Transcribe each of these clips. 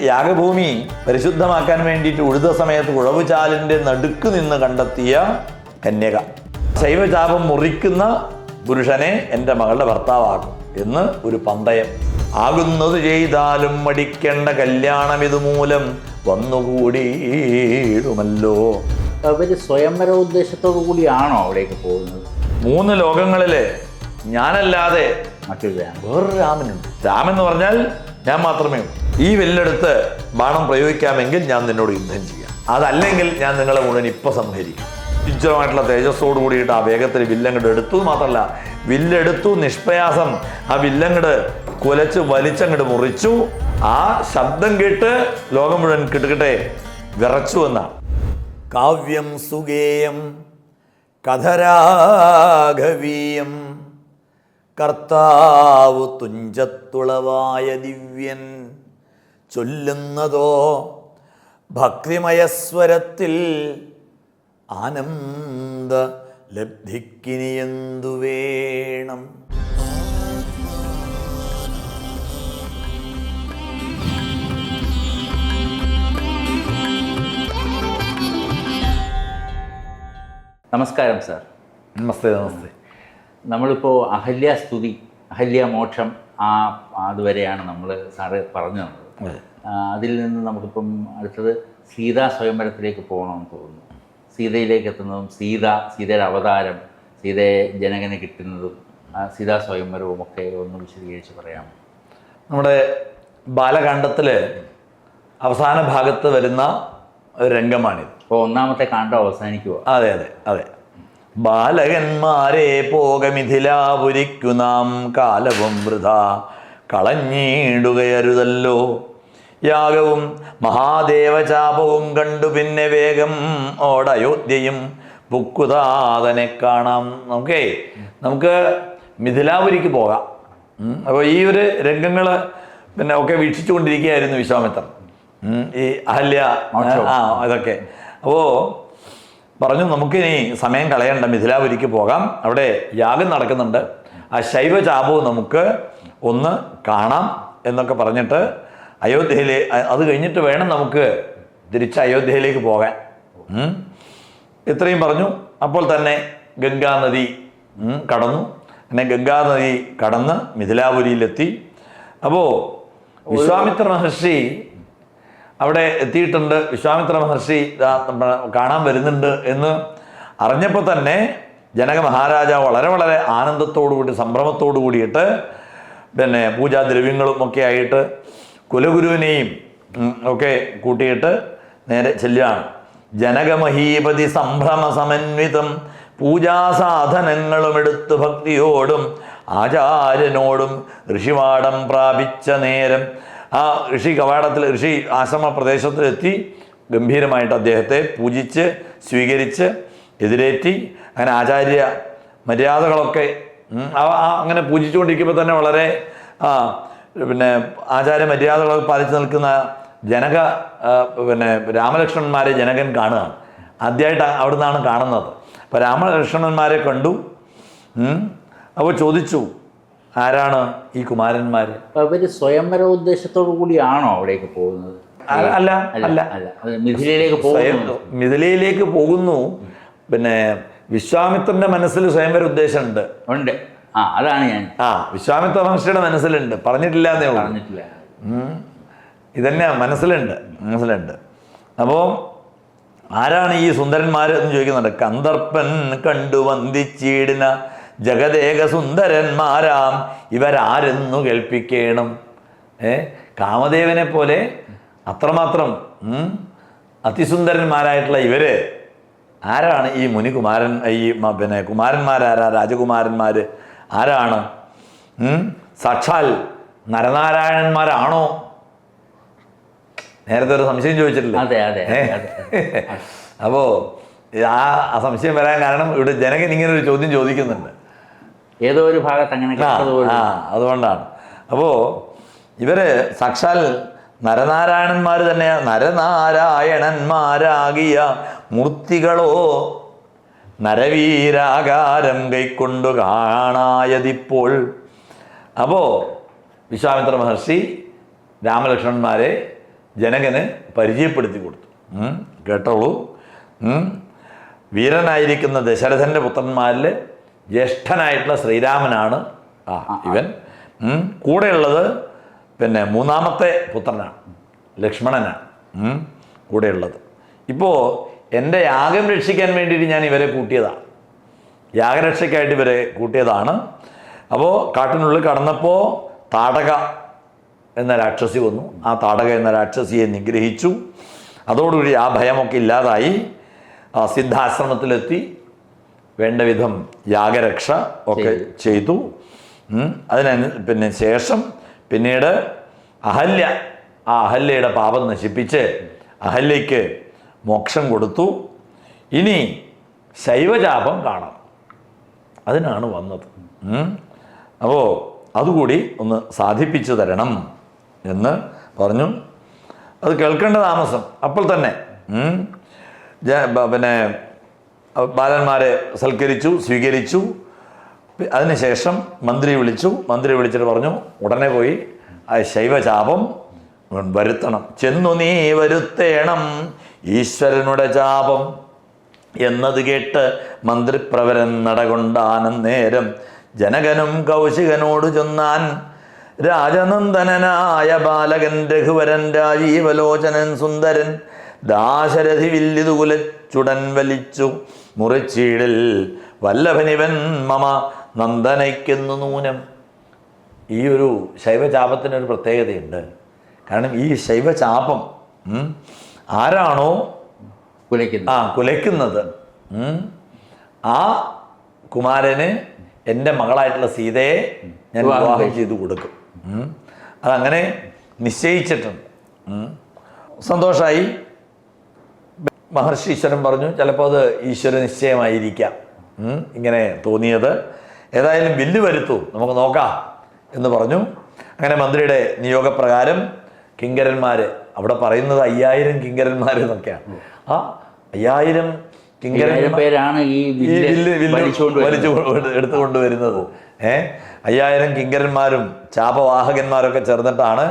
യാഗഭൂമി പരിശുദ്ധമാക്കാൻ വേണ്ടിയിട്ട് ഉഴുത സമയത്ത് ഉഴവുചാലിൻ്റെ നടുക്ക് നിന്ന് കണ്ടെത്തിയ കന്യക. ശൈവചാപം മുറിക്കുന്ന പുരുഷനെ എൻ്റെ മകളുടെ ഭർത്താവാക്കും എന്ന് ഒരു പന്തയം. ആകുന്നത് ചെയ്താലും മടിക്കേണ്ട കല്യാണം ഇതുമൂലം വന്നുകൂടിയിടുമല്ലോ. അവര് സ്വയംവര ഉദ്ദേശത്തോടു കൂടിയാണോ അവിടേക്ക് പോകുന്നത്? 3 ലോകങ്ങളില് ഞാനല്ലാതെ മറ്റൊരു വേറൊരു രാമനുണ്ട്. രാമൻ എന്ന് പറഞ്ഞാൽ ഞാൻ മാത്രമേ ഉള്ളൂ. ഈ വില്ലെടുത്ത് ബാണം പ്രയോഗിക്കാമെങ്കിൽ ഞാൻ നിന്നോട് യുദ്ധം ചെയ്യാം, അതല്ലെങ്കിൽ ഞാൻ നിങ്ങളെ മുഴുവൻ ഇപ്പം സംഹരിക്കും. ഉജ്ജ്വലമായിട്ടുള്ള തേജസ്സോട് കൂടിയിട്ട് ആ വേഗത്തിൽ വില്ലങ്ങട് എടുത്തു. മാത്രമല്ല വില്ലെടുത്തു നിഷ്പ്രയാസം ആ വില്ലങ്ങട് കുലച്ച് വലിച്ചങ്ങട് മുറിച്ചു. ആ ശബ്ദം കേട്ട് ലോകം മുഴുവൻ കിട്ടുകിട്ടെ വിറച്ചു എന്നാണ്. കാവ്യം സുഗേയം കഥരാഘവീയം കർത്താവു തുഞ്ചത്തുളവായ ദിവ്യൻ ചൊല്ലുന്നതോ ഭക്തിമയസ്വരത്തിൽ ആനന്ദ ലബ്ധിക്കിനിയെന്തു വേണം. നമസ്കാരം സാർ. നമസ്തേ. നമസ്തേ. നമ്മളിപ്പോൾ അഹല്യാസ്തുതി, അഹല്യമോക്ഷം അതുവരെയാണ് നമ്മൾ സാറ് പറഞ്ഞു തന്നത്. അതിൽ നിന്ന് നമുക്കിപ്പം അടുത്തത് സീതാ സ്വയംവരത്തിലേക്ക് പോകണമെന്ന് തോന്നുന്നു. സീതയിലേക്ക് എത്തുന്നതും സീതയുടെ അവതാരം, സീതയെ ജനകന് കിട്ടുന്നതും സീതാ സ്വയംവരവും ഒക്കെ ഒന്ന് വിശദീകരിച്ച് പറയാം. നമ്മുടെ ബാലകാണ്ഡത്തിൽ അവസാന ഭാഗത്ത് വരുന്ന ഒരു രംഗമാണിത്. അപ്പോൾ ഒന്നാമത്തെ കാണ്ഡം അവസാനിക്കുക. അതെ അതെ അതെ. ബാലകന്മാരെ പോക മിഥിലാപുരിക്കു നാം കാലവും വൃഥാ കളഞ്ഞിടുകയരുതല്ലോ. യാഗവും മഹാദേവചാപവും കണ്ടു പിന്നെ വേഗം ഓടയോധ്യയും പുക്കുതാതനെ കാണാം. നമുക്ക് മിഥിലാപുരിക്ക് പോകാം. അപ്പോൾ ഈ ഒരു രംഗങ്ങൾ പിന്നെ ഒക്കെ വീക്ഷിച്ചു കൊണ്ടിരിക്കുകയായിരുന്നു വിശ്വാമിത്രൻ, ഈ അഹല്യ ഇതൊക്കെ. അപ്പോൾ പറഞ്ഞു നമുക്കിനി സമയം കളയണ്ട, മിഥിലാപുരിക്ക് പോകാം, അവിടെ യാഗം നടക്കുന്നുണ്ട്, ആ ശൈവചാപവും നമുക്ക് ഒന്ന് കാണാം എന്നൊക്കെ പറഞ്ഞിട്ട് അത് കഴിഞ്ഞിട്ട് വേണം നമുക്ക് തിരിച്ച് അയോധ്യയിലേക്ക് പോകാൻ. ഇത്രയും പറഞ്ഞു. അപ്പോൾ തന്നെ ഗംഗാനദി കടന്നു. പിന്നെ ഗംഗാനദി കടന്ന് മിഥിലാപുരിയിലെത്തി. അപ്പോൾ വിശ്വാമിത്ര മഹർഷി അവിടെ എത്തിയിട്ടുണ്ട്. വിശ്വാമിത്ര മഹർഷി കാണാൻ വരുന്നുണ്ട് എന്ന് അറിഞ്ഞപ്പോൾ തന്നെ ജനക മഹാരാജാവ് വളരെ വളരെ ആനന്ദത്തോടു കൂടി സംഭ്രമത്തോടു കൂടിയിട്ട് പിന്നെ പൂജാദ്രവ്യങ്ങളും ഒക്കെ ആയിട്ട് കുലഗുരുവിനെയും ഒക്കെ കൂട്ടിയിട്ട് നേരെ ചെല്ലുകയാണ്. ജനകമഹീപതി സംഭ്രമ സമന്വിതം പൂജാസാധനങ്ങളും എടുത്തു ഭക്തിയോടും ആചാര്യനോടും ഋഷിവാടം പ്രാപിച്ച നേരം ആ ഋഷി ആശ്രമ പ്രദേശത്തിലെത്തി ഗംഭീരമായിട്ട് അദ്ദേഹത്തെ പൂജിച്ച് സ്വീകരിച്ച് എതിരേറ്റി. അങ്ങനെ ആചാര്യ മര്യാദകളൊക്കെ അങ്ങനെ പൂജിച്ചുകൊണ്ടിരിക്കുമ്പോൾ തന്നെ വളരെ പിന്നെ ആചാര്യ മര്യാദകളൊക്കെ പാലിച്ചു നിൽക്കുന്ന പിന്നെ രാമലക്ഷ്മണന്മാരെ ജനകൻ കാണുകയാണ്. ആദ്യമായിട്ട് അവിടെ നിന്നാണ് കാണുന്നത്. അപ്പോൾ രാമലക്ഷ്മണന്മാരെ കണ്ടു. അപ്പോൾ ചോദിച്ചു, ആരാണ് ഈ കുമാരന്മാർ? അവർ സ്വയംവര ഉദ്ദേശത്തോടു കൂടിയാണോ അവിടേക്ക് പോകുന്നത്? അല്ല അല്ല അല്ല, മിഥിലയിലേക്ക് പോകുന്നു. മിഥിലയിലേക്ക് പോകുന്നു. പിന്നെ വിശ്വാമിത്രന്റെ മനസ്സിൽ സ്വയംവര ഉദ്ദേശമുണ്ട്. ഉണ്ട്. അതാണ് ഞാൻ വിശ്വാമിത്ര മഹർഷിയുടെ മനസ്സിലുണ്ട്, പറഞ്ഞിട്ടില്ല എന്നേ ഉള്ളൂ. പറഞ്ഞിട്ടില്ല. ഇതന്നെ മനസ്സിലുണ്ട്. അപ്പോൾ ആരാണ് ഈ സുന്ദരന്മാർ എന്ന് ചോദിക്കുന്നുണ്ട്. കന്ദർപ്പൻ കണ്ടു വന്ദിച്ചിടുന്ന ജഗദേക സുന്ദരന്മാരാം ഇവരാരെന്നു കേൾപ്പിക്കണം. കാമദേവനെ പോലെ അത്രമാത്രം അതിസുന്ദരന്മാരായിട്ടുള്ള ഇവര് ആരാണ്? ഈ മുനികുമാരൻ, ഈ പിന്നെ കുമാരന്മാരാരാ? രാജകുമാരന്മാർ ആരാണ്? സാക്ഷാൽ നരനാരായണന്മാരാണോ? നേരത്തെ ഒരു സംശയം ചോദിച്ചിട്ടില്ല. അപ്പോൾ ആ സംശയം വരാൻ കാരണം ഇവിടെ ജനകൻ ഇങ്ങനെ ഒരു ചോദ്യം ചോദിക്കുന്നുണ്ട്. ഏതോ ഒരു ഭാഗത്ത് അങ്ങനെ അതുകൊണ്ടാണ്. അപ്പോൾ ഇവര് സാക്ഷാൽ നരനാരായണന്മാർ തന്നെയാണ്. നരനാരായണന്മാരാകിയ മൂർത്തികളോ നരവീരാകാരം കൈക്കൊണ്ടു കാണായതിപ്പോൾ. അപ്പോൾ വിശ്വാമിത്ര മഹർഷി രാമലക്ഷ്മണന്മാരെ ജനകന് പരിചയപ്പെടുത്തി കൊടുത്തു. കേട്ടോളൂ. വീരനായിരിക്കുന്ന ദശരഥൻ്റെ പുത്രന്മാരിൽ ജ്യേഷ്ഠനായിട്ടുള്ള ശ്രീരാമനാണ് ഇവൻ. കൂടെയുള്ളത് പിന്നെ മൂന്നാമത്തെ പുത്രനാണ്, ലക്ഷ്മണനാണ് കൂടെയുള്ളത്. ഇപ്പോൾ എൻ്റെ യാഗം രക്ഷിക്കാൻ വേണ്ടിയിട്ട് ഞാൻ ഇവരെ കൂട്ടിയതാണ്, യാഗരക്ഷയ്ക്കായിട്ട് ഇവരെ കൂട്ടിയതാണ്. അപ്പോൾ കാട്ടിനുള്ളിൽ കടന്നപ്പോൾ താടക എന്ന രാക്ഷസി വന്നു. ആ താടക എന്ന രാക്ഷസിയെ നിഗ്രഹിച്ചു. അതോടുകൂടി ആ ഭയമൊക്കെ ഇല്ലാതായി. സിദ്ധാശ്രമത്തിലെത്തി വേണ്ട വിധം യാഗരക്ഷ ഒക്കെ ചെയ്തു. അതിന് ശേഷം പിന്നീട് അഹല്യ, ആ അഹല്യയുടെ പാപം നശിപ്പിച്ച് അഹല്യയ്ക്ക് മോക്ഷം കൊടുത്തു. ഇനി ശൈവചാപം കാണാം, അതിനാണ് വന്നത്. അപ്പോൾ അതുകൂടി ഒന്ന് സാധിപ്പിച്ചു തരണം എന്ന് പറഞ്ഞു. അത് കേൾക്കേണ്ട താമസം. അപ്പോൾ തന്നെ പിന്നെ ബാലന്മാരെ സൽക്കരിച്ചു, സ്വീകരിച്ചു. അതിനുശേഷം മന്ത്രി വിളിച്ചു. മന്ത്രി വിളിച്ചിട്ട് പറഞ്ഞു, ഉടനെ പോയി ആ ശൈവചാപം വരുത്തണം. ചെന്നു നീ വരുത്തേണം ഈശ്വരനുടെ ചാപം എന്നത് കേട്ട് മന്ത്രിപ്രവരൻ നടകൊണ്ടാനന്നേരം ജനകനും കൗശികനോട് ചൊന്നാൻ, രാജനന്ദനായ ബാലകൻ രഘുവരൻ രാജീവലോചനൻ സുന്ദരൻ ദാശരഥി വില്ലിതു കുലച്ചുടൻ വലിച്ചു മുറിച്ചീടിൽ വല്ലഭനിവൻ മമ നന്ദനയ്ക്കുന്നു നൂനം. ഈ ഒരു ശൈവചാപത്തിനൊരു പ്രത്യേകതയുണ്ട്. കാരണം ഈ ശൈവചാപം ആരാണോ കുലയ്ക്കുന്നത് ആ കുമാരന് എൻ്റെ മകളായിട്ടുള്ള സീതയെ ഞാൻ വിവാഹം ചെയ്തു കൊടുക്കും. അതങ്ങനെ നിശ്ചയിച്ചിട്ടുണ്ട്. സന്തോഷമായി. മഹർഷി ഈശ്വരൻ പറഞ്ഞു, ചിലപ്പോൾ അത് ഈശ്വര നിശ്ചയമായിരിക്കാം ഇങ്ങനെ തോന്നിയത്. ഏതായാലും വില്ല് വരുത്തു, നമുക്ക് നോക്കാം എന്ന് പറഞ്ഞു. അങ്ങനെ മന്ത്രിയുടെ നിയോഗപ്രകാരം കിങ്കരന്മാർ, അവിടെ പറയുന്നത് 5000 കിങ്കരന്മാർ എന്നൊക്കെയാണ്. ആ 5000 പേരാണ് ഈ വലിച്ചു എടുത്തുകൊണ്ടുവരുന്നത്. 5000 കിങ്കരന്മാരും ചാപവാഹകന്മാരൊക്കെ ചേർന്നിട്ടാണ്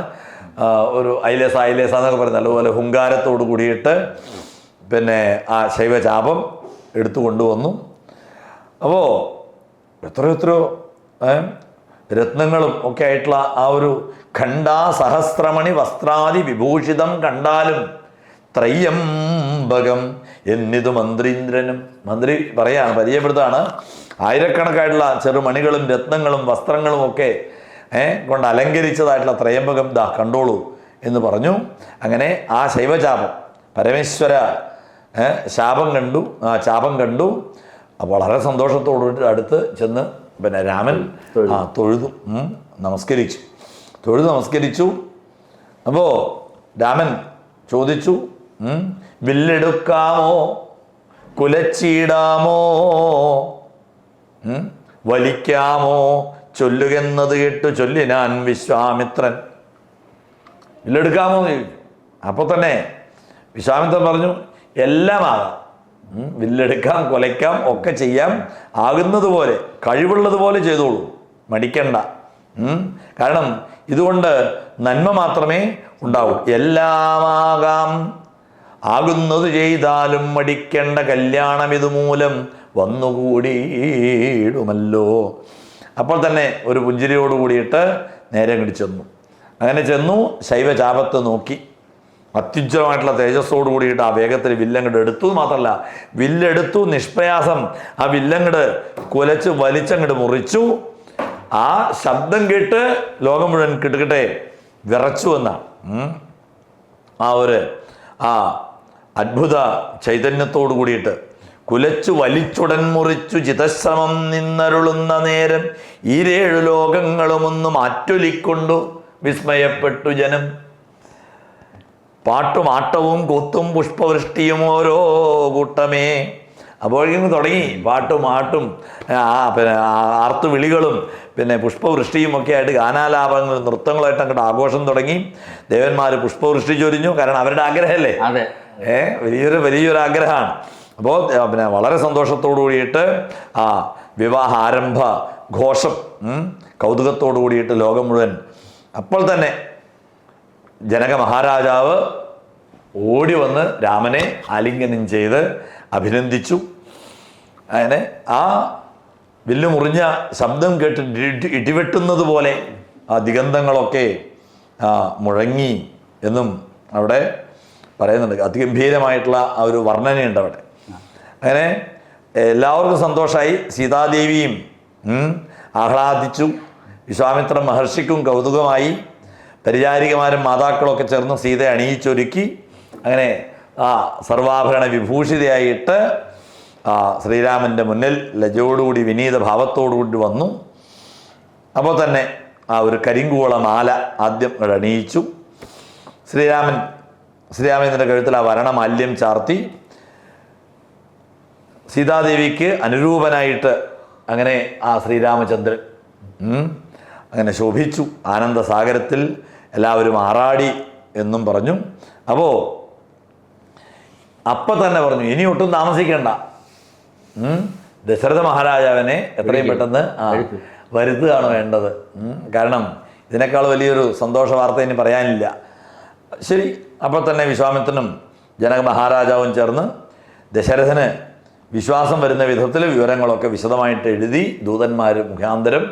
ഒരു ഐലേസ എന്നൊക്കെ പറയുന്നത്. അതുപോലെ ഹുങ്കാരത്തോട് കൂടിയിട്ട് പിന്നെ ആ ശൈവചാപം എടുത്തു കൊണ്ടുവന്നു. അപ്പോൾ എത്രയോ രത്നങ്ങളും ഒക്കെ ആയിട്ടുള്ള ആ ഒരു ഖണ്ഡാ സഹസ്രമണി വസ്ത്രാദി വിഭൂഷിതം കണ്ടാലും ത്രയ്യംബകം എന്നിതു മന്ത്രീന്ദ്രനും. മന്ത്രി പറയാണ്, പരിചയപ്പെടുത്താണ്, ആയിരക്കണക്കായിട്ടുള്ള ചെറുമണികളും രത്നങ്ങളും വസ്ത്രങ്ങളും ഒക്കെ കൊണ്ട് അലങ്കരിച്ചതായിട്ടുള്ള ത്രയംബകം ദാ കണ്ടോളൂ എന്ന് പറഞ്ഞു. അങ്ങനെ ആ ശൈവചാപം പരമേശ്വര ശാപം കണ്ടു, ആ ചാപം കണ്ടു. വളരെ സന്തോഷത്തോടുകൂടി അടുത്ത് ചെന്ന് പിന്നെ രാമൻ തൊഴുതു, നമസ്കരിച്ചു. അപ്പോൾ രാമൻ ചോദിച്ചു, വില്ലെടുക്കാമോ കുലച്ചീടാമോ വലിക്കാമോ ചൊല്ലുകെന്നത് കേട്ടു ചൊല്ലിനാൻ വിശ്വാമിത്രൻ. വില്ലെടുക്കാമോ എന്ന് ചോദിച്ചു. അപ്പോൾ തന്നെ വിശ്വാമിത്രൻ പറഞ്ഞു, എല്ലാം ആകാം, വില്ലെടുക്കാം, കൊലയ്ക്കാം, ഒക്കെ ചെയ്യാം, ആകുന്നത് പോലെ കഴിവുള്ളതുപോലെ ചെയ്തോളൂ, മടിക്കണ്ട. കാരണം ഇതുകൊണ്ട് നന്മ മാത്രമേ ഉണ്ടാവൂ. എല്ലാമാകാം, ആകുന്നത് ചെയ്താലും മടിക്കേണ്ട, കല്യാണം ഇതുമൂലം വന്നുകൂടിയിടുമല്ലോ. അപ്പോൾ തന്നെ ഒരു പുഞ്ചിരിയോട് കൂടിയിട്ട് നേരെ അങ്ങോട്ട് ചെന്നു. അങ്ങനെ ചെന്നു ശൈവചാപത്ത് നോക്കി. അത്യുജ്വലമായിട്ടുള്ള തേജസ്സോട് കൂടിയിട്ട് ആ വേഗത്തിൽ വില്ലങ്ങട് എടുത്തു. മാത്രമല്ല വില്ലെടുത്തു നിഷ്പ്രയാസം ആ വില്ലങ്ങട് കുലച്ച് വലിച്ചങ്ങട് മുറിച്ചു. ആ ശബ്ദം കേട്ട് ലോകം മുഴുവൻ കിട്ടുകിട്ടെ വിറച്ചു എന്നാണ്. ആ അത്ഭുത ചൈതന്യത്തോടു കൂടിയിട്ട് കുലച്ചു വലിച്ചുടൻ മുറിച്ചു ചിതശ്രമം നിന്നരുളുന്ന നേരം ഈരേഴു ലോകങ്ങളുമൊന്ന് മാറ്റൊലിക്കൊണ്ടു വിസ്മയപ്പെട്ടു ജനം. പാട്ടും ആട്ടവും കൊത്തും പുഷ്പവൃഷ്ടിയും ഓരോ കൂട്ടമേ. അപ്പോഴേക്കും തുടങ്ങി പാട്ടും ആട്ടും പിന്നെ ആർത്തുവിളികളും പിന്നെ പുഷ്പവൃഷ്ടിയും ഒക്കെ ആയിട്ട് ഗാനാലാപങ്ങളും നൃത്തങ്ങളായിട്ട് അങ്ങോട്ട് ആഘോഷം തുടങ്ങി. ദേവന്മാർ പുഷ്പവൃഷ്ടി ചൊരിഞ്ഞു. കാരണം അവരുടെ ആഗ്രഹമല്ലേ, വലിയൊരു ആഗ്രഹമാണ്. അപ്പോൾ പിന്നെ വളരെ സന്തോഷത്തോടു കൂടിയിട്ട് ആ വിവാഹ ആരംഭ ഘോഷം കൗതുകത്തോടു കൂടിയിട്ട് ലോകം മുഴുവൻ. അപ്പോൾ തന്നെ ജനക മഹാരാജാവ് ഓടി വന്ന് രാമനെ ആലിംഗനം ചെയ്ത് അഭിനന്ദിച്ചു. അങ്ങനെ ആ വില്ല് മുറിഞ്ഞ ശബ്ദം കേട്ട് ഇടിവെട്ടുന്നത് പോലെ ആ ദിഗന്ധങ്ങളൊക്കെ മുഴങ്ങി എന്നും അവിടെ പറയുന്നുണ്ട്. അതിഗംഭീരമായിട്ടുള്ള ആ ഒരു വർണ്ണനയുണ്ട് അവിടെ. അങ്ങനെ എല്ലാവർക്കും സന്തോഷമായി. സീതാദേവിയും ആഹ്ലാദിച്ചു. വിശ്വാമിത്ര മഹർഷിക്കും കൗതുകമായി. പരിചാരികമാരും മാതാക്കളൊക്കെ ചേർന്ന് സീതയെ അണിയിച്ചൊരുക്കി. അങ്ങനെ ആ സർവാഭരണ വിഭൂഷിതയായിട്ട് ശ്രീരാമൻ്റെ മുന്നിൽ ലജ്ജയോടുകൂടി വിനീത ഭാവത്തോടുകൂടി വന്നു. അപ്പോൾ തന്നെ ആ ഒരു കരിങ്കൂള മാല ആദ്യം അണിയിച്ചു. ശ്രീരാമേന്ദ്രൻ്റെ കഴുത്തിൽ ആ വരണമാല്യം ചാർത്തി. സീതാദേവിക്ക് അനുരൂപനായിട്ട് അങ്ങനെ ആ ശ്രീരാമചന്ദ്രൻ അങ്ങനെ ശോഭിച്ചു. ആനന്ദസാഗരത്തിൽ എല്ലാവരും ആറാടി എന്നും പറഞ്ഞു. അപ്പോൾ അപ്പം തന്നെ പറഞ്ഞു, ഇനി ഒട്ടും താമസിക്കേണ്ട, ദശരഥ മഹാരാജാവിനെ എത്രയും പെട്ടെന്ന് വരുത്തുകയാണ് വേണ്ടത്. കാരണം ഇതിനേക്കാൾ വലിയൊരു സന്തോഷ വാർത്ത ഇനി പറയാനില്ല. ശരി. അപ്പോൾ തന്നെ വിശ്വാമിത്രനും ജനക മഹാരാജാവും ചേർന്ന് ദശരഥന് വിശ്വാസം വരുന്ന വിധത്തിൽ വിവരങ്ങളൊക്കെ വിശദമായിട്ട് എഴുതി ദൂതന്മാർ മുഖാന്തരം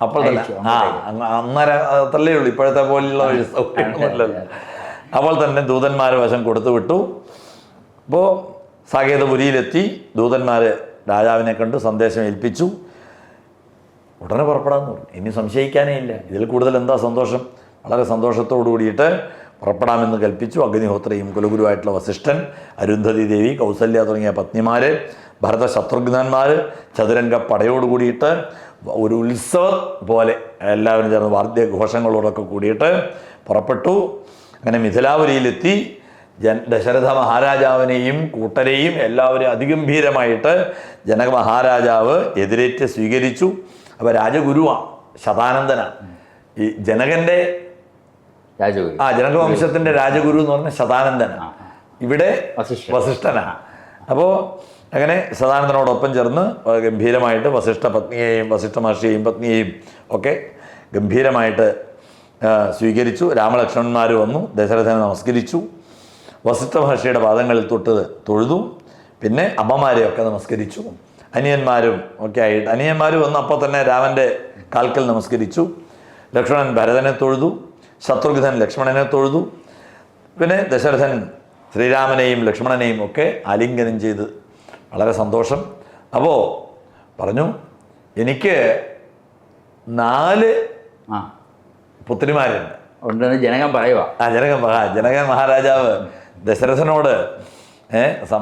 അപ്പോൾ തന്നെ അന്നേരത്തല്ലേ ഉള്ളൂ, ഇപ്പോഴത്തെ പോലെയുള്ള സൗകര്യമൊന്നുമില്ലല്ലോ. അപ്പോൾ തന്നെ ദൂതന്മാർ വശം കൊടുത്തു വിട്ടു. അപ്പോൾ സാകേതപുരിയിലെത്തി ദൂതന്മാർ രാജാവിനെ കണ്ട് സന്ദേശം ഏൽപ്പിച്ചു. ഉടനെ പുറപ്പെടാമെന്ന് പറഞ്ഞു. ഇനി സംശയിക്കാനേ ഇല്ല. ഇതിൽ കൂടുതൽ എന്താ സന്തോഷം? വളരെ സന്തോഷത്തോടു കൂടിയിട്ട് പുറപ്പെടാമെന്ന് കൽപ്പിച്ചു. അഗ്നിഹോത്രിയും കുലഗുരുവായിട്ടുള്ള വസിഷ്ഠൻ, അരുന്ധതി ദേവി, കൗസല്യ തുടങ്ങിയ പത്നിമാർ, ഭരത ശത്രുഘ്നന്മാർ ചതുരംഗ പടയോട് കൂടിയിട്ട് ഒരു ഉത്സവം പോലെ എല്ലാവരും ചേർന്ന് വാദ്യഘോഷങ്ങളോടൊക്കെ കൂടിയിട്ട് പുറപ്പെട്ടു. അങ്ങനെ മിഥിലാപുരിയിലെത്തി. ദശരഥ മഹാരാജാവിനെയും കൂട്ടരെയും എല്ലാവരും അതിഗംഭീരമായിട്ട് ജനക മഹാരാജാവ് എതിരേറ്റ് സ്വീകരിച്ചു. അപ്പോൾ രാജഗുരുവാണ്, ശതാനന്ദനാണ്. ഈ ജനകൻ്റെ ജനകവംശത്തിൻ്റെ രാജഗുരു എന്ന് പറഞ്ഞാൽ ശതാനന്ദനാണ്. ഇവിടെ വസിഷ്ഠനാണ്. അപ്പോൾ അങ്ങനെ ശതാനന്ദനോടൊപ്പം ചേർന്ന് ഗംഭീരമായിട്ട് വസിഷ്ഠ പത്നിയെയും വസിഷ്ഠ മഹർഷിയെയും പത്നിയെയും ഒക്കെ ഗംഭീരമായിട്ട് സ്വീകരിച്ചു. രാമലക്ഷ്മണന്മാർ വന്നു, ദശരഥനെ നമസ്കരിച്ചു. വസിഷ്ഠ മഹർഷിയുടെ പാദങ്ങളിൽ തൊഴുതു. പിന്നെ അമ്മമാരെയൊക്കെ നമസ്കരിച്ചു. അനിയന്മാരും ഒക്കെ ആയിട്ട് അനിയന്മാർ വന്ന് അപ്പോൾ തന്നെ രാമൻ്റെ കാൽക്കൽ നമസ്കരിച്ചു. ലക്ഷ്മണൻ ഭരതനെ തൊഴുതു, ശത്രുഘ്നൻ ലക്ഷ്മണനെ തൊഴുതു. പിന്നെ ദശരഥൻ ശ്രീരാമനെയും ലക്ഷ്മണനെയും ഒക്കെ ആലിംഗനം ചെയ്ത് വളരെ സന്തോഷം. അപ്പോൾ പറഞ്ഞു, എനിക്ക് 4 പുത്രിമാരുണ്ട് ഉണ്ടെന്ന് ജനകൻ പറയുക. ജനകൻ മഹാരാജാവ് ദശരഥനോട്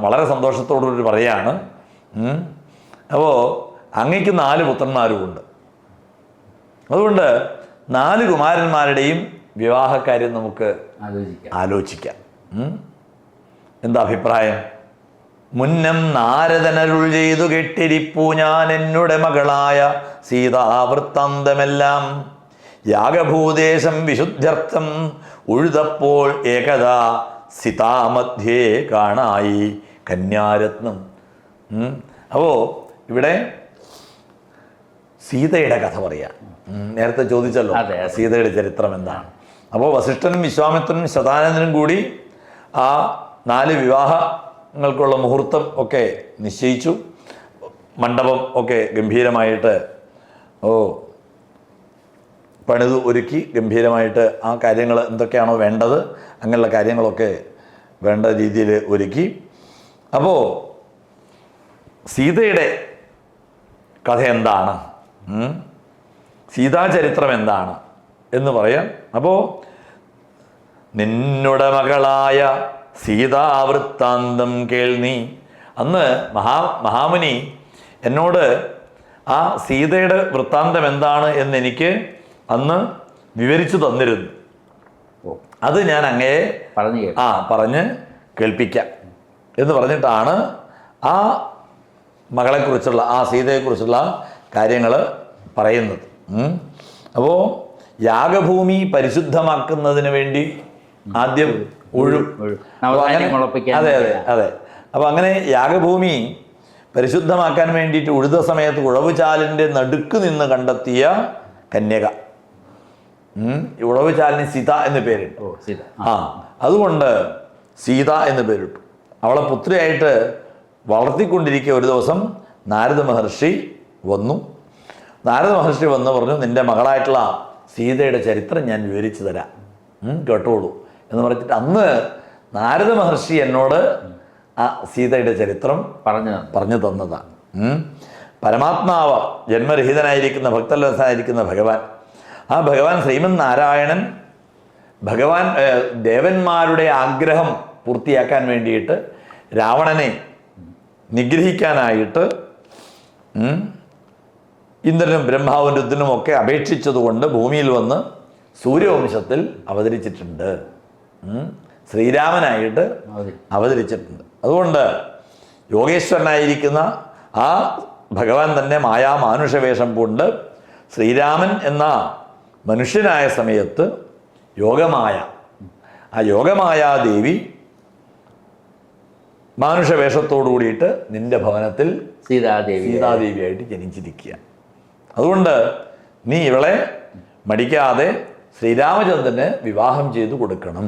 വളരെ സന്തോഷത്തോടുകൂടി പറയാണ്, അപ്പോൾ അങ്ങയ്ക്ക് 4 പുത്രന്മാരുമുണ്ട്. അതുകൊണ്ട് 4 കുമാരന്മാരുടെയും വിവാഹക്കാര്യം നമുക്ക് ആലോചിക്കാം. എന്താ അഭിപ്രായം? മുന്നം നാരദനരുൾ ചെയ്തു കെട്ടിരിപ്പൂ ഞാൻ എന്നുടെ മകളായ സീതാവൃത്താന്തമെല്ലാം യാഗഭൂദേശം വിശുദ്ധ്യർത്ഥം ഉഴുതപ്പോൾ ഏകദാ സിതാമധ്യേ കാണായി കന്യാരത്നം. അപ്പോൾ ഇവിടെ സീതയുടെ കഥ പറയാം. നേരത്തെ ചോദിച്ചല്ലോ സീതയുടെ ചരിത്രം എന്താണ്. അപ്പോൾ വസിഷ്ഠനും വിശ്വാമിത്രനും ശതാനന്ദനും കൂടി ആ 4 വിവാഹങ്ങൾക്കുള്ള മുഹൂർത്തം ഒക്കെ നിശ്ചയിച്ചു. മണ്ഡപം ഒക്കെ ഗംഭീരമായിട്ട് പണിത് ഒരുക്കി ഗംഭീരമായിട്ട് ആ കാര്യങ്ങൾ എന്തൊക്കെയാണോ വേണ്ടത് അങ്ങനെയുള്ള കാര്യങ്ങളൊക്കെ വേണ്ട രീതിയിൽ ഒരുക്കി. അപ്പോൾ സീതയുടെ കഥ എന്താണ്, സീതാചരിത്രം എന്താണ് എന്ന് പറയാം. അപ്പോൾ നിന്നുടെ മകളായ സീതാവൃത്താന്തം കേൾനീ. അന്ന് മഹാമുനി എന്നോട് ആ സീതയുടെ വൃത്താന്തം എന്താണ് എന്നെനിക്ക് അന്ന് വിവരിച്ചു തന്നിരുന്നു. അത് ഞാൻ അങ്ങയെ പറഞ്ഞ് കേൾപ്പിക്കാം എന്ന് പറഞ്ഞിട്ടാണ് ആ മകളെക്കുറിച്ചുള്ള ആ സീതയെക്കുറിച്ചുള്ള കാര്യങ്ങൾ പറയുന്നത്. അപ്പോൾ യാഗഭൂമി പരിശുദ്ധമാക്കുന്നതിന് വേണ്ടി ആദ്യം അതെ. അപ്പോൾ അങ്ങനെ യാഗഭൂമി പരിശുദ്ധമാക്കാൻ വേണ്ടിയിട്ട് ഉഴുത സമയത്ത് ഉഴവുചാലിൻ്റെ നടുക്ക് നിന്ന് കണ്ടെത്തിയ കന്യക ഉഴവ് ചാലിന് സീത എന്ന് പേരിട്ടു. ഓ സീത. അതുകൊണ്ട് സീത എന്ന് പേരിട്ടു. അവളെ പുത്രിയായിട്ട് വളർത്തിക്കൊണ്ടിരിക്കുക ഒരു ദിവസം നാരദ മഹർഷി വന്നു. നാരദ മഹർഷി വന്ന് പറഞ്ഞു, നിൻ്റെ മകളായിട്ടുള്ള സീതയുടെ ചരിത്രം ഞാൻ വിവരിച്ചു തരാം, കേട്ടോളൂ എന്ന് പറഞ്ഞിട്ട് അന്ന് നാരദ മഹർഷി എന്നോട് ആ സീതയുടെ ചരിത്രം പറഞ്ഞു തന്നതാണ്. പരമാത്മാവ് ജന്മരഹിതനായിരിക്കുന്ന ഭക്തലസായിരിക്കുന്ന ഭഗവാൻ, ആ ഭഗവാൻ ശ്രീമൻ നാരായണൻ ഭഗവാൻ ദേവന്മാരുടെ ആഗ്രഹം പൂർത്തിയാക്കാൻ വേണ്ടിയിട്ട് രാവണനെ നിഗ്രഹിക്കാനായിട്ട് ഇന്ദ്രനും ബ്രഹ്മാവും രുദ്രനും ഒക്കെ അപേക്ഷിച്ചതുകൊണ്ട് ഭൂമിയിൽ വന്ന് സൂര്യവംശത്തിൽ അവതരിച്ചിട്ടുണ്ട്. ശ്രീരാമനായിട്ട് അവതരിച്ചിട്ടുണ്ട്. അതുകൊണ്ട് യോഗേശ്വരനായിരിക്കുന്ന ആ ഭഗവാൻ തന്നെ മാനുഷവേഷം കൊണ്ട് ശ്രീരാമൻ എന്ന മനുഷ്യനായ സമയത്ത് യോഗമായ, ആ യോഗമായ ദേവി മാനുഷവേഷത്തോടു കൂടിയിട്ട് നിന്റെ ഭവനത്തിൽ സീതാദേവിയായിട്ട് ജനിച്ചിരിക്കുക. അതുകൊണ്ട് നീ ഇവളെ മടിക്കാതെ ശ്രീരാമചന്ദ്രന് വിവാഹം ചെയ്തു കൊടുക്കണം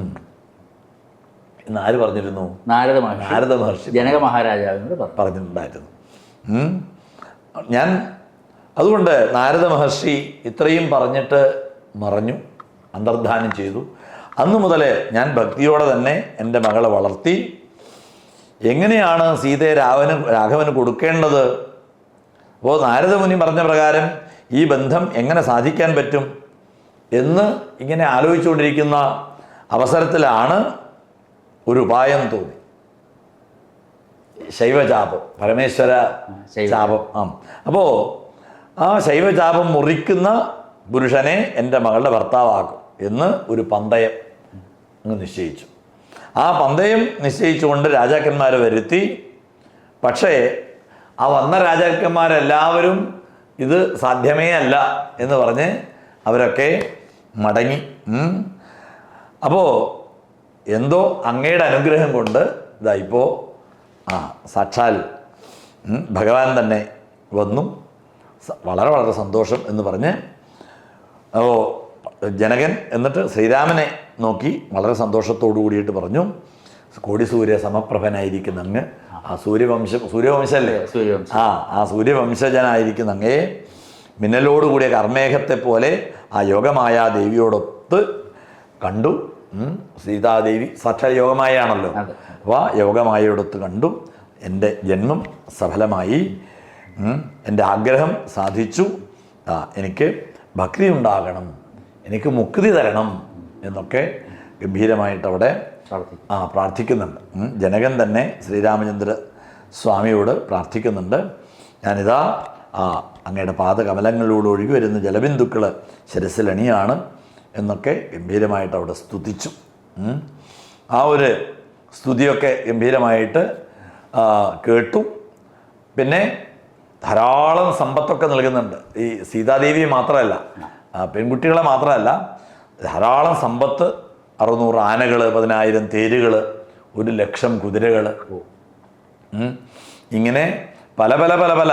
എന്ന് ആര് പറഞ്ഞിരുന്നു? നാരദ മഹർഷി ജനക മഹാരാജാവിനോട് പറഞ്ഞിട്ടുണ്ടായിരുന്നു. അതുകൊണ്ട് നാരദ മഹർഷി ഇത്രയും പറഞ്ഞിട്ട് മറഞ്ഞു, അന്തർധാനം ചെയ്തു. അന്നു മുതൽ ഞാൻ ഭക്തിയോടെ തന്നെ എൻ്റെ മകളെ വളർത്തി. എങ്ങനെയാണ് സീതയെ രാഘവന് കൊടുക്കേണ്ടത്? അപ്പോൾ നാരദ മുനി പറഞ്ഞ പ്രകാരം ഈ ബന്ധം എങ്ങനെ സാധിക്കാൻ പറ്റും എന്ന് ഇങ്ങനെ ആലോചിച്ചുകൊണ്ടിരിക്കുന്ന അവസരത്തിലാണ് ഒരു ഉപായം തോന്നി. ശൈവചാപം, പരമേശ്വര ചാപം. അപ്പോൾ ആ ശൈവചാപം മുറിക്കുന്ന പുരുഷനെ എൻ്റെ മകളുടെ ഭർത്താവാക്കും എന്ന് ഒരു പന്തയം അങ്ങ് നിശ്ചയിച്ചു. ആ പന്തയം നിശ്ചയിച്ചുകൊണ്ട് രാജാക്കന്മാരെ വരുത്തി. പക്ഷേ ആ വന്ന രാജാക്കന്മാരെല്ലാവരും ഇത് സാധ്യമേ അല്ല എന്ന് പറഞ്ഞ് അവരൊക്കെ മടങ്ങി. അപ്പോൾ എന്തോ അങ്ങയുടെ അനുഗ്രഹം കൊണ്ട് ഇപ്പോൾ സാക്ഷാൽ ഭഗവാൻ തന്നെ വന്നു, വളരെ വളരെ സന്തോഷം എന്ന് പറഞ്ഞ് ജനകൻ എന്നിട്ട് ശ്രീരാമനെ നോക്കി വളരെ സന്തോഷത്തോടു കൂടിയിട്ട് പറഞ്ഞു, കോടി സൂര്യ സമപ്രഭനായിരിക്കുന്ന അങ്ങ്, ആ സൂര്യവംശമല്ലേ, ആ സൂര്യവംശജനായിരിക്കുന്ന അങ്ങയെ മിന്നലോടുകൂടിയ കർമ്മേഘത്തെ പോലെ ആ യോഗമായ ദേവിയോടൊത്ത് കണ്ടു. സീതാദേവി സാക്ഷാൽ യോഗമായാണല്ലോ. അപ്പോൾ യോഗമായോടൊത്ത് കണ്ടു. എൻ്റെ ജന്മം സഫലമായി, എൻ്റെ ആഗ്രഹം സാധിച്ചു, എനിക്ക് ഭക്തി ഉണ്ടാകണം, എനിക്ക് മുക്തി തരണം എന്നൊക്കെ ഗംഭീരമായിട്ട് അവിടെ പ്രാർത്ഥിക്കുന്നുണ്ട്. ജനകൻ തന്നെ ശ്രീരാമചന്ദ്ര സ്വാമിയോട് പ്രാർത്ഥിക്കുന്നുണ്ട്. ഞാനിതാ അങ്ങയുടെ പാദകമലങ്ങളിലൂടെ ഒഴുകി വരുന്ന ജലബിന്ദുക്കൾ ശിരസിലണിയാണ് എന്നൊക്കെ ഗംഭീരമായിട്ട് അവിടെ സ്തുതിച്ചു. ആ ഒരു സ്തുതിയൊക്കെ ഗംഭീരമായിട്ട് കേട്ടു. പിന്നെ ധാരാളം സമ്പത്തൊക്കെ നൽകുന്നുണ്ട്. ഈ സീതാദേവിയെ മാത്രമല്ല, പെൺകുട്ടികളെ മാത്രമല്ല, ധാരാളം സമ്പത്ത്. 600 ആനകൾ, 10,000 തേരുകൾ, 1,00,000 കുതിരകൾ, ഇങ്ങനെ പല പല പല പല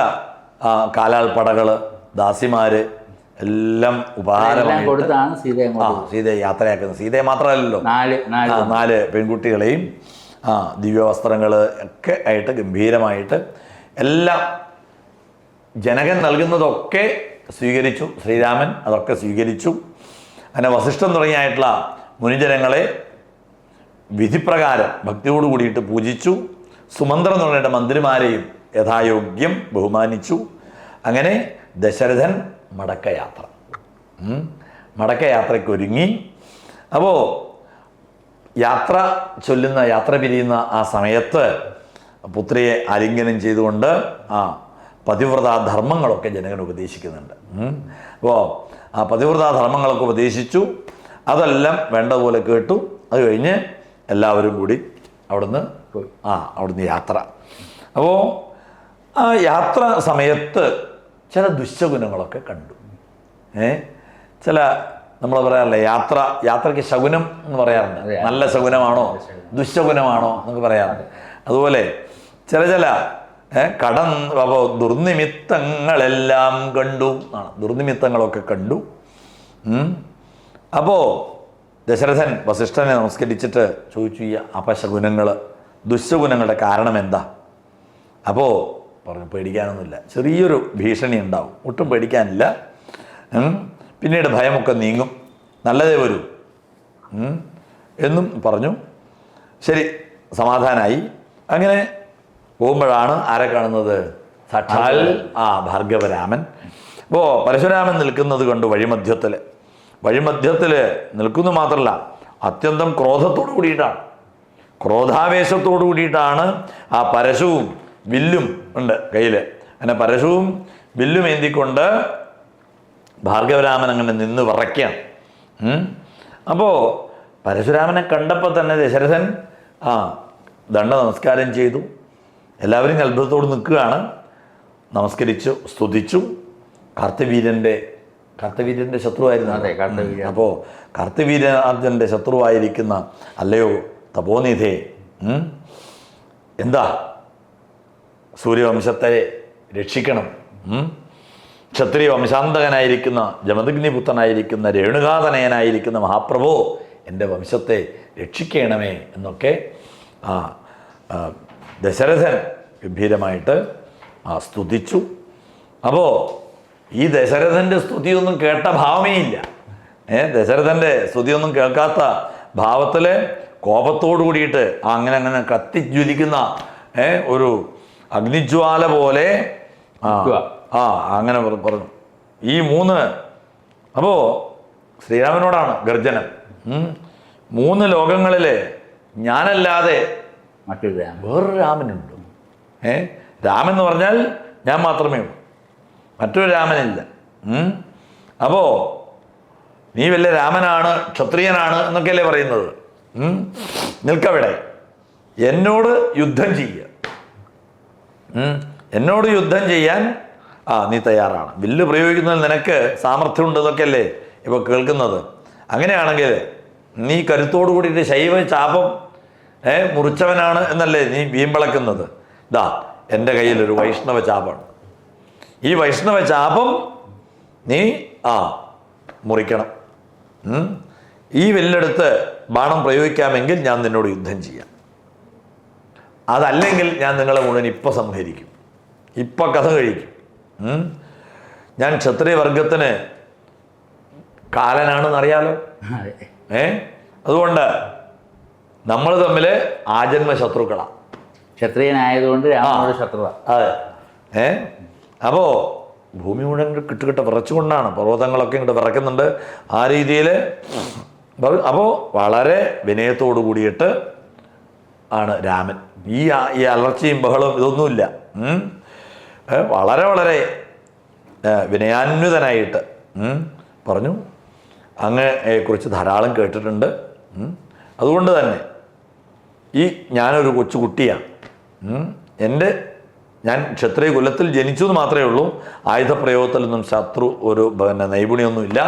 കാലാൾപ്പടകൾ, ദാസിമാർ എല്ലാം ഉപഹാരമായിട്ട് സീതയെ യാത്രയാക്കുന്നത്. സീതയെ മാത്രമല്ലല്ലോ, 4 പെൺകുട്ടികളെയും ദിവ്യവസ്ത്രങ്ങൾ ഒക്കെ ആയിട്ട് ഗംഭീരമായിട്ട് എല്ലാം ജനകൻ നൽകുന്നതൊക്കെ സ്വീകരിച്ചു. ശ്രീരാമൻ അതൊക്കെ സ്വീകരിച്ചു. അങ്ങനെ വസിഷ്ഠൻ തുടങ്ങിയായിട്ടുള്ള മുനിജനങ്ങളെ വിധിപ്രകാരം ഭക്തിയോട് കൂടിയിട്ട് പൂജിച്ചു. സുമന്ത്രൻ എന്ന് പറഞ്ഞിട്ട് മന്ത്രിമാരെയും യഥായോഗ്യം ബഹുമാനിച്ചു. അങ്ങനെ ദശരഥൻ മടക്കയാത്രയ്ക്കൊരുങ്ങി. അപ്പോൾ യാത്ര പിരിയുന്ന ആ സമയത്ത് പുത്രിയെ ആലിംഗനം ചെയ്തുകൊണ്ട് പതിവ്രതാധർമ്മങ്ങളൊക്കെ ജനകൻ ഉപദേശിക്കുന്നുണ്ട്. അപ്പോൾ ആ പതിവ്രതാധർമ്മങ്ങളൊക്കെ ഉപദേശിച്ചു. അതെല്ലാം വേണ്ടതുപോലെ കേട്ടു. അത് കഴിഞ്ഞ് എല്ലാവരും കൂടി അവിടുന്ന് യാത്ര. അപ്പോൾ ആ യാത്ര സമയത്ത് ചില ദുശ്ശകുനങ്ങളൊക്കെ കണ്ടു. ചില നമ്മൾ പറയാറില്ലേ, യാത്രയ്ക്ക് ശകുനം എന്ന് പറയാറുണ്ട്. നല്ല ശകുനമാണോ ദുശ്ശകുനമാണോ എന്നൊക്കെ പറയാറുണ്ട്. അതുപോലെ ചില ദുർനിമിത്തങ്ങളെല്ലാം കണ്ടു. ദുർനിമിത്തങ്ങളൊക്കെ കണ്ടു. അപ്പോൾ ദശരഥൻ വസിഷ്ഠനെ നമസ്കരിച്ചിട്ട് ചോദിച്ചു, ഈ അപശകുനങ്ങൾ, ദുശ്ശകുനങ്ങളുടെ കാരണം എന്താ? അപ്പോൾ പറഞ്ഞു, പേടിക്കാനൊന്നുമില്ല, ചെറിയൊരു ഭീഷണി ഉണ്ടാവും, ഒട്ടും പേടിക്കാനില്ല, പിന്നീട് ഭയമൊക്കെ നീങ്ങും, നല്ലതേ വരൂ എന്നും പറഞ്ഞു. ശരി, സമാധാനമായി. അങ്ങനെ പോകുമ്പോഴാണ് ആരെ കാണുന്നത്? സാക്ഷാൽ ഭാർഗവരാമൻ. അപ്പോൾ പരശുരാമൻ നിൽക്കുന്നത് കൊണ്ട് വഴിമധ്യത്തിൽ നിൽക്കുന്നു മാത്രമല്ല, അത്യന്തം ക്രോധത്തോടു കൂടിയിട്ടാണ്, ക്രോധാവേശത്തോടു കൂടിയിട്ടാണ് ആ പരശുവും വില്ലും ഉണ്ട് കയ്യിൽ. അങ്ങനെ പരശുവും വില്ലും ഏന്തിക്കൊണ്ട് ഭാർഗവരാമൻ അങ്ങനെ നിന്ന് വിറയ്ക്കുകയാണ്. അപ്പോൾ പരശുരാമനെ കണ്ടപ്പോൾ തന്നെ ദശരഥൻ ദണ്ഡ നമസ്കാരം ചെയ്തു. എല്ലാവരും അത്ഭുതത്തോട് നിൽക്കുകയാണ്. നമസ്കരിച്ചു, സ്തുതിച്ചു. കാർത്തവീര്യൻ്റെ ശത്രുവായിരുന്നു. അതെ, കാർത്തവീര്യൻ. അപ്പോൾ കാർത്തവീര്യൻ്റെ ശത്രുവായിരിക്കുന്ന അല്ലയോ തപോനിധേ, എന്താ സൂര്യവംശത്തെ രക്ഷിക്കണം, ക്ഷത്രിയ വംശാന്തകനായിരിക്കുന്ന ജമദഗ്നിപുത്രനായിരിക്കുന്ന രേണുകാതനയനായിരിക്കുന്ന മഹാപ്രഭോ, എൻ്റെ വംശത്തെ രക്ഷിക്കണമേ എന്നൊക്കെ ദശരഥൻ ഗംഭീരമായിട്ട് സ്തുതിച്ചു. അപ്പോൾ ഈ ദശരഥൻ്റെ സ്തുതിയൊന്നും കേട്ട ഭാവമേ ഇല്ല. ദശരഥൻ്റെ സ്തുതിയൊന്നും കേൾക്കാത്ത ഭാവത്തിൽ കോപത്തോടു കൂടിയിട്ട് അങ്ങനെ കത്തിജ്വലിക്കുന്ന ഒരു അഗ്നിജ്വാല പോലെ അങ്ങനെ പറഞ്ഞു. ഈ അപ്പോൾ ശ്രീരാമനോടാണ് ഗർജനം. 3 ലോകങ്ങളിൽ ഞാനല്ലാതെ മറ്റൊരു വേറൊരു രാമനുണ്ട്. രാമൻ എന്ന് പറഞ്ഞാൽ ഞാൻ മാത്രമേ ഉള്ളൂ, മറ്റൊരു രാമനില്ല. അപ്പോൾ നീ വലിയ രാമനാണ്, ക്ഷത്രിയനാണ് എന്നൊക്കെയല്ലേ പറയുന്നത്. നിൽക്കവിടെ, എന്നോട് യുദ്ധം ചെയ്യുക, എന്നോട് യുദ്ധം ചെയ്യാൻ നീ തയ്യാറാണ്. വില്ല് പ്രയോഗിക്കുന്നതിൽ നിനക്ക് സാമർഥ്യമുണ്ട് എന്നൊക്കെയല്ലേ ഇപ്പോൾ കേൾക്കുന്നത്. അങ്ങനെയാണെങ്കിൽ നീ കരുത്തോടു കൂടിയിട്ട് ശൈവ ചാപം മുറിച്ചവനാണ് എന്നല്ലേ നീ വീമ്പിളക്കുന്നത്. ഇതാ എൻ്റെ കയ്യിലൊരു വൈഷ്ണവ ചാപമാണ്. ഈ വൈഷ്ണവ ചാപം നീ മുറിക്കണം. ഈ വില്ലെടുത്ത് ബാണം പ്രയോഗിക്കാമെങ്കിൽ ഞാൻ നിന്നോട് യുദ്ധം ചെയ്യാം, അതല്ലെങ്കിൽ ഞാൻ നിങ്ങളെ മുഴുവൻ ഇപ്പം സംഹരിക്കും, ഇപ്പം കഥ കഴിക്കും. ഞാൻ ക്ഷത്രിയ വർഗത്തിന് കാലനാണെന്നറിയാലോ. അതുകൊണ്ട് നമ്മൾ തമ്മിൽ ആജന്മ ശത്രുക്കളാണ്. ക്ഷത്രിയനായതുകൊണ്ട് രാമനോട് ശത്രുവ. അതെ. അപ്പോൾ ഭൂമി മുഴുവൻ കിട്ടുകിട്ട വിറച്ചുകൊണ്ടാണ്, പർവ്വതങ്ങളൊക്കെ ഇങ്ങോട്ട് വിറയ്ക്കുന്നുണ്ട്. ആ രീതിയിൽ അപ്പോൾ വളരെ വിനയത്തോടു കൂടിയിട്ട് ആണ് രാമൻ. ഈ അലർച്ചയും ബഹളവും ഇതൊന്നുമില്ല. വളരെ വളരെ വിനയാന്വിതനായിട്ട് പറഞ്ഞു. അങ്ങയെക്കുറിച്ച് ധാരാളം കേട്ടിട്ടുണ്ട്. അതുകൊണ്ട് തന്നെ ഞാനൊരു കൊച്ചുകുട്ടിയാണ്. ഞാൻ ക്ഷത്രിയ കുലത്തിൽ ജനിച്ചു എന്ന് മാത്രമേ ഉള്ളൂ. ആയുധപ്രയോഗത്തിലൊന്നും നൈപുണ്യമൊന്നുമില്ല.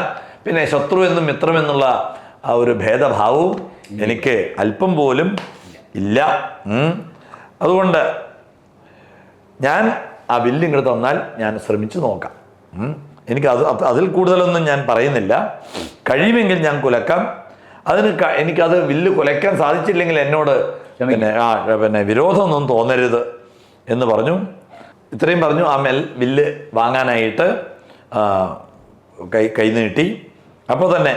പിന്നെ ശത്രു എന്നും മിത്രമെന്നുള്ള ആ ഒരു ഭേദഭാവവും എനിക്ക് അല്പം പോലും ഇല്ല. അതുകൊണ്ട് ഞാൻ ആ വില്ലിങ്ങോട്ട് തന്നാൽ ഞാൻ ശ്രമിച്ചു നോക്കാം. അതിൽ കൂടുതലൊന്നും ഞാൻ പറയുന്നില്ല. കഴിയുമെങ്കിൽ ഞാൻ കുലക്കാം. എനിക്കത് വില്ല് കുലയ്ക്കാൻ സാധിച്ചില്ലെങ്കിൽ എന്നോട് വിരോധമൊന്നും തോന്നരുത് എന്ന് പറഞ്ഞു. ഇത്രയും പറഞ്ഞു. ആ വില്ല് വാങ്ങാനായിട്ട് കൈ നീട്ടി. അപ്പോൾ തന്നെ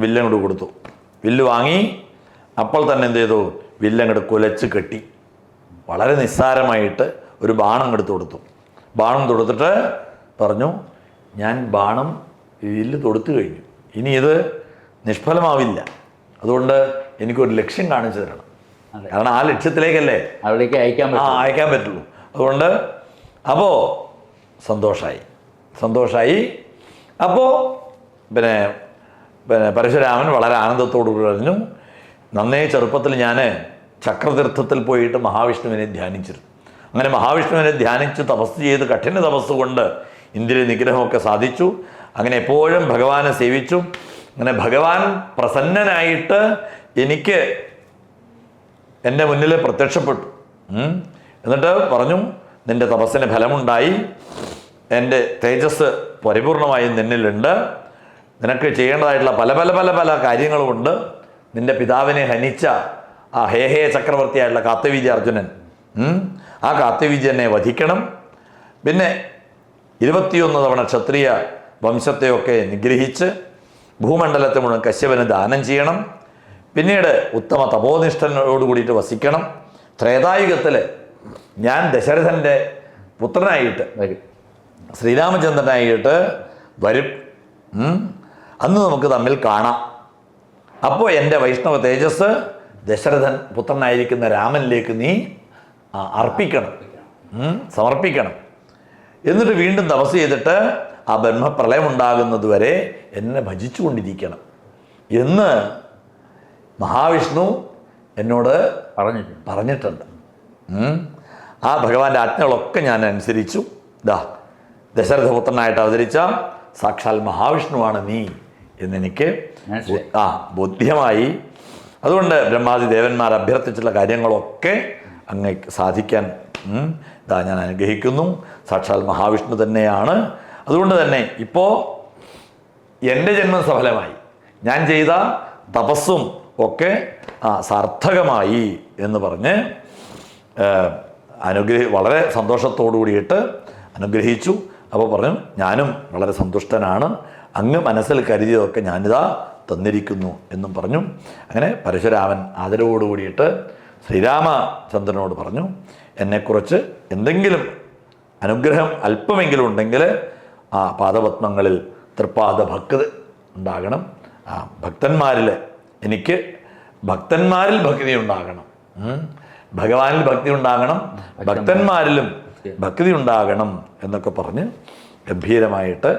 വില്ലങ്ങോട്ട് കൊടുത്തു. വില്ല് വാങ്ങി. അപ്പോൾ തന്നെ എന്ത് ചെയ്തു? വില്ലങ്ങോട്ട് കുലച്ച് കെട്ടി വളരെ നിസ്സാരമായിട്ട് ഒരു ബാണം എടുത്തു കൊടുത്തു. ബാണം തൊടുത്തിട്ട് പറഞ്ഞു, ഞാൻ വില്ല് തൊടുത്തു കഴിഞ്ഞു, ഇനി ഇത് നിഷ്ഫലമാവില്ല. അതുകൊണ്ട് എനിക്കൊരു ലക്ഷ്യം കാണിച്ചു തരണം. കാരണം ആ ലക്ഷ്യത്തിലേക്കല്ലേ അവിടേക്ക് അയക്കാൻ പറ്റുള്ളൂ. അതുകൊണ്ട് അപ്പോൾ സന്തോഷമായി. അപ്പോൾ പിന്നെ പരശുരാമൻ വളരെ ആനന്ദത്തോടു കൂടി പറഞ്ഞു, നന്നേ ചെറുപ്പത്തിൽ ഞാൻ ചക്രതീർത്ഥത്തിൽ പോയിട്ട് മഹാവിഷ്ണുവിനെ ധ്യാനിച്ചിരുന്നു. അങ്ങനെ മഹാവിഷ്ണുവിനെ ധ്യാനിച്ച് തപസ് ചെയ്ത് കഠിന തപസ് കൊണ്ട് ഇന്ദ്രിയ നിഗ്രഹമൊക്കെ സാധിച്ചു. അങ്ങനെ എപ്പോഴും ഭഗവാനെ സേവിച്ചു. അങ്ങനെ ഭഗവാൻ പ്രസന്നനായിട്ട് എനിക്ക് എൻ്റെ മുന്നിൽ പ്രത്യക്ഷപ്പെട്ടു. എന്നിട്ട് പറഞ്ഞു, നിൻ്റെ തപസ്സിന് ഫലമുണ്ടായി, എൻ്റെ തേജസ് പരിപൂർണമായും നിന്നിലുണ്ട്, നിനക്ക് ചെയ്യേണ്ടതായിട്ടുള്ള പല പല പല പല കാര്യങ്ങളുമുണ്ട്. നിന്റെ പിതാവിനെ ഹനിച്ച ആ ഹേഹേ ചക്രവർത്തിയായിട്ടുള്ള കാത്യവീര്യ അർജുനൻ, ആ കാത്യവീര്യനെ വധിക്കണം. പിന്നെ 21 തവണ ക്ഷത്രിയ വംശത്തെയൊക്കെ നിഗ്രഹിച്ച് ഭൂമണ്ഡലത്തെ മുഴുവൻ കശ്യപന് ദാനം ചെയ്യണം. പിന്നീട് ഉത്തമ തപോനിഷ്ഠനോട് കൂടിയിട്ട് വസിക്കണം. ത്രേതായുഗത്തിൽ ഞാൻ ദശരഥൻ്റെ പുത്രനായിട്ട് ശ്രീരാമചന്ദ്രനായിട്ട് വരും. അന്ന് നമുക്ക് തമ്മിൽ കാണാം. അപ്പോൾ എൻ്റെ വൈഷ്ണവ തേജസ് ദശരഥൻ പുത്രനായിരിക്കുന്ന രാമനിലേക്ക് നീ അർപ്പിക്കണം, സമർപ്പിക്കണം. എന്നിട്ട് വീണ്ടും തപസ് ചെയ്തിട്ട് ആ ബ്രഹ്മപ്രളയം ഉണ്ടാകുന്നത് വരെ എന്നെ ഭജിച്ചുകൊണ്ടിരിക്കണം എന്ന് മഹാവിഷ്ണു എന്നോട് പറഞ്ഞിട്ടുണ്ട്. ആ ഭഗവാന്റെ ആജ്ഞകളൊക്കെ ഞാൻ അനുസരിച്ചു. ദശരഥപുത്രനായിട്ട് അവതരിച്ച സാക്ഷാൽ മഹാവിഷ്ണുവാണ് നീ എന്നെനിക്ക് ബോധ്യമായി. അതുകൊണ്ട് ബ്രഹ്മാദി ദേവന്മാർ അഭ്യർത്ഥിച്ചുള്ള കാര്യങ്ങളൊക്കെ അങ്ങേക്ക് സാധിക്കാൻ ഞാൻ അനുഗ്രഹിക്കുന്നു. സാക്ഷാൽ മഹാവിഷ്ണു തന്നെയാണ്. അതുകൊണ്ട് തന്നെ ഇപ്പോൾ എൻ്റെ ജന്മം സഫലമായി, ഞാൻ ചെയ്ത തപസ്സും ഒക്കെ സാർത്ഥകമായി എന്ന് പറഞ്ഞ് വളരെ സന്തോഷത്തോടു കൂടിയിട്ട് അനുഗ്രഹിച്ചു. അപ്പോൾ പറഞ്ഞു, ഞാനും വളരെ സന്തുഷ്ടനാണ്, അങ്ങ് മനസ്സിൽ കരുതിയതൊക്കെ ഞാനിതാ തന്നിരിക്കുന്നു എന്നും പറഞ്ഞു. അങ്ങനെ പരശുരാമൻ ആദരവോടു കൂടിയിട്ട് ശ്രീരാമചന്ദ്രനോട് പറഞ്ഞു, എന്നെക്കുറിച്ച് എന്തെങ്കിലും അനുഗ്രഹം അല്പമെങ്കിലും ഉണ്ടെങ്കിൽ ആ പാദപത്മങ്ങളിൽ തൃപ്പാദ ഭക്തി ഉണ്ടാകണം. എനിക്ക് ഭക്തന്മാരിൽ ഭക്തി ഉണ്ടാകണം, ഭഗവാനിൽ ഭക്തി ഉണ്ടാകണം, ഭക്തന്മാരിലും ഭക്തി ഉണ്ടാകണം എന്നൊക്കെ പറഞ്ഞ് ഗംഭീരമായിട്ട്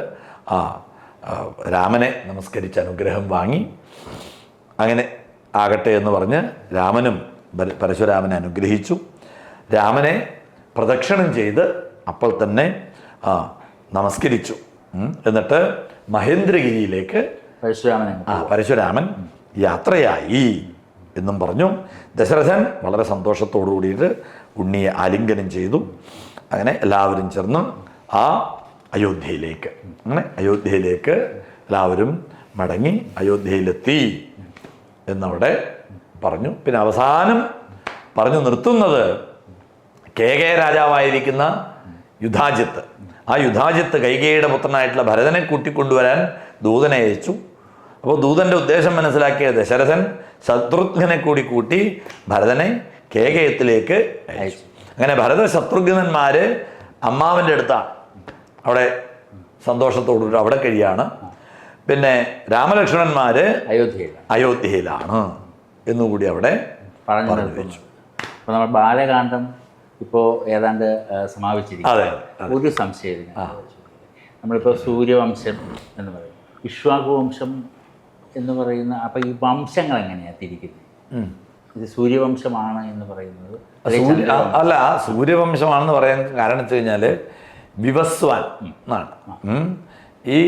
രാമനെ നമസ്കരിച്ച് അനുഗ്രഹം വാങ്ങി. അങ്ങനെ ആകട്ടെ എന്ന് പറഞ്ഞ് രാമനും പരശുരാമനെ അനുഗ്രഹിച്ചു. രാമനെ പ്രദക്ഷിണം ചെയ്ത് അപ്പോൾ തന്നെ നമസ്കരിച്ചു. എന്നിട്ട് മഹേന്ദ്രഗിരിയിലേക്ക് പരശുരാമൻ യാത്രയായി എന്നും പറഞ്ഞു. ദശരഥൻ വളരെ സന്തോഷത്തോടു കൂടിയിട്ട് ഉണ്ണിയെ ആലിംഗനം ചെയ്തു. അങ്ങനെ എല്ലാവരും ചേർന്ന് അയോധ്യയിലേക്ക് എല്ലാവരും മടങ്ങി അയോധ്യയിലെത്തി എന്നവിടെ പറഞ്ഞു. പിന്നെ അവസാനം പറഞ്ഞു നിർത്തുന്നത് കേകയ രാജാവായിരിക്കുന്ന യുധാജിത്ത്. ആ യുധാജിത്ത് കൈകേയിയുടെ പുത്രനായിട്ടുള്ള ഭരതനെ കൂട്ടിക്കൊണ്ടുവരാൻ ദൂതനെ അയച്ചു. അപ്പോൾ ദൂതൻ്റെ ഉദ്ദേശം മനസ്സിലാക്കിയ ദശരഥൻ ശത്രുഘ്നെ കൂട്ടി ഭരതനെ കേകയത്തിലേക്ക് അയച്ചു. അങ്ങനെ ഭരത ശത്രുഘ്നന്മാർ അമ്മാവൻ്റെ അടുത്താണ്, അവിടെ സന്തോഷത്തോടുകൂടി അവിടെ കഴിയാണ്. പിന്നെ രാമലക്ഷ്മണന്മാർ അയോധ്യയിലാണ് എന്നുകൂടി അവിടെ പറഞ്ഞു വെച്ചു. അപ്പോൾ നമ്മൾ ബാലകാന്ഡം ഇപ്പോൾ ഏതാണ്ട് സമാപിച്ചിരിക്കും. ഒരു സംശയം, നമ്മളിപ്പോൾ സൂര്യവംശം എന്ന് പറയും, ഇക്ഷ്വാകു വംശം എന്ന് പറയുന്ന, അപ്പോൾ ഈ വംശങ്ങൾ എങ്ങനെയാണ് തിരിക്കുന്നത്? ഇത് സൂര്യവംശമാണ് എന്ന് പറയുന്നത് അല്ല, സൂര്യവംശമാണെന്ന് പറയാൻ കാരണം വെച്ച് കഴിഞ്ഞാൽ വിവസ്വാൻ എന്നാണ്. ഈ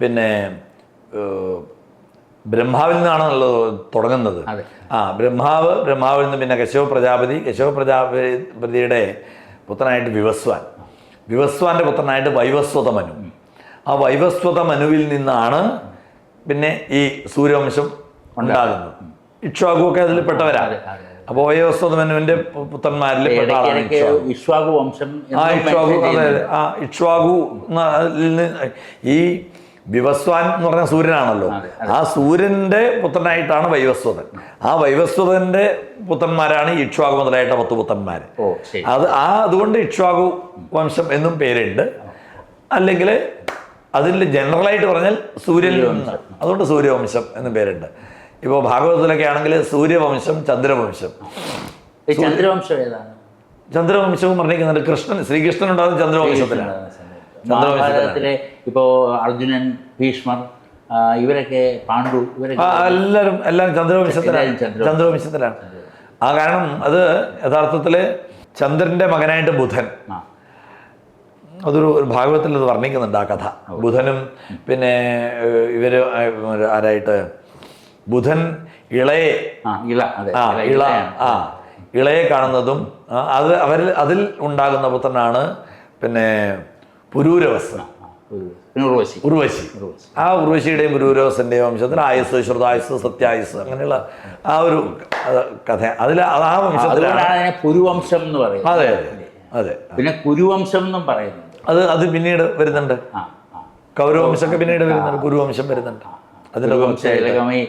പിന്നെ ബ്രഹ്മാവിൽ നിന്നാണല്ലോ തുടങ്ങുന്നത്. ബ്രഹ്മാവിൽ നിന്ന് പിന്നെ കശ്യപ പ്രജാപതിയുടെ പുത്രനായിട്ട് വിവസ്വാന്റെ പുത്രനായിട്ട് വൈവസ്വത മനു. ആ വൈവസ്വത മനുവിൽ നിന്നാണ് പിന്നെ ഈ സൂര്യവംശം ഉണ്ടാകുന്നത്. ഇക്ഷ്വാകുവൊക്കെ അതിൽ പെട്ടവരാണ്. അപ്പോൾ വൈവസ്വത മനുവിന്റെ പുത്രന്മാരിൽ ഇക്ഷ്വാകു വംശം. ഇക്ഷ്വാകു ഈ വിവസ്വാൻ എന്ന് പറഞ്ഞ സൂര്യനാണല്ലോ. ആ സൂര്യന്റെ പുത്രനായിട്ടാണ് വൈവസ്വതൻ. ആ വൈവസ്വതന്റെ പുത്രന്മാരാണ് ഇക്ഷ്വാകു മുതലായിട്ട് 10 പുത്രന്മാർ. അതുകൊണ്ട് ഇക്ഷ്വാകു വംശം എന്നും പേരുണ്ട്. അല്ലെങ്കിൽ അതിൽ ജനറലായിട്ട് പറഞ്ഞാൽ സൂര്യനിൽ നിന്ന്, അതുകൊണ്ട് സൂര്യവംശം എന്നും പേരുണ്ട്. ഇപ്പോൾ ഭാഗവതത്തിലൊക്കെ ആണെങ്കിൽ സൂര്യവംശം, ചന്ദ്രവംശം. ചന്ദ്രവംശം ഏതാണ്? ചന്ദ്രവംശവും പറഞ്ഞിരിക്കുന്നുണ്ട്. ശ്രീകൃഷ്ണൻ ഉണ്ടാകുന്ന ചന്ദ്രവംശത്തിലാണ്. മഹാഭാരതത്തിലെ ഇപ്പോൾ അർജുനൻ, ഭീഷ്മർ, ഇവരൊക്കെ പാണ്ഡു, ഇവരൊക്കെ എല്ലാം ചന്ദ്രവംശത്തിലാണ്. ആ കാരണം അത് യഥാർത്ഥത്തിൽ ചന്ദ്രന്റെ മകനായിട്ട് ബുധൻ, അതൊരു ഭാഗവതത്തിൽ അത് വർണ്ണിക്കുന്നുണ്ട് ആ കഥ. ബുധനും പിന്നെ ഇവര് ആരായിട്ട് ബുധൻ ഇളയെ കാണുന്നതും അതിൽ ഉണ്ടാകുന്ന പുത്രനാണ് പിന്നെ പുരൂരവസ്. പിന്നെ ഉർവശി. ഉർവശി. ആ ഉർവശിയുടെയും പുരൂരവസന്റെയും വംശത്തിൽ ആയുസ്, ശ്രുതായുസ്, സത്യായുസ് അങ്ങനെയുള്ള ആ ഒരു കഥ അതിൽ ആ വംശത്തിലാണ്. അതുകൊണ്ടാണ് അതിനെ കുരുവംശം എന്ന് പറയുന്നത്. അതെ അതെ. പിന്നെ കുരുവംശം എന്നും പറയുന്നുണ്ട്. അത് പിന്നീട് വരുന്നുണ്ട്. ആ ആ കൗരവംശമൊക്കെ പിന്നീട് വരുന്നുണ്ട്, കുരുവംശം വരുന്നുണ്ട്. അതിന്റെ കുരുവംശകമേ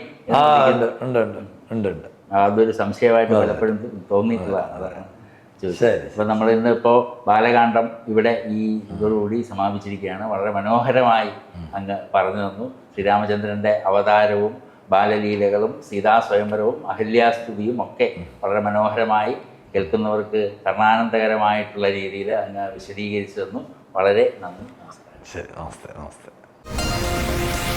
ഉണ്ട്. അതൊരു സംശയമായിട്ട് പലപ്പോഴും തോന്നിയിട്ടുള്ളതാണ്. അതാണ് ചോദിച്ചത്. ശരി. ഇപ്പം നമ്മൾ ഇന്നിപ്പോൾ ബാലകാന്ഡം ഇവിടെ ഈ ഇതോടുകൂടി സമാപിച്ചിരിക്കുകയാണ്. വളരെ മനോഹരമായി അങ്ങ് പറഞ്ഞു തന്നു. ശ്രീരാമചന്ദ്രൻ്റെ അവതാരവും ബാലലീലകളും സീതാസ്വയംവരവും അഹല്യാസ്തുതിയും ഒക്കെ വളരെ മനോഹരമായി കേൾക്കുന്നവർക്ക് കർണാനന്ദകരമായിട്ടുള്ള രീതിയിൽ അങ്ങ് വിശദീകരിച്ചു തന്നു. വളരെ നന്ദി. നമസ്കാരം. ശരി. നമസ്തേ.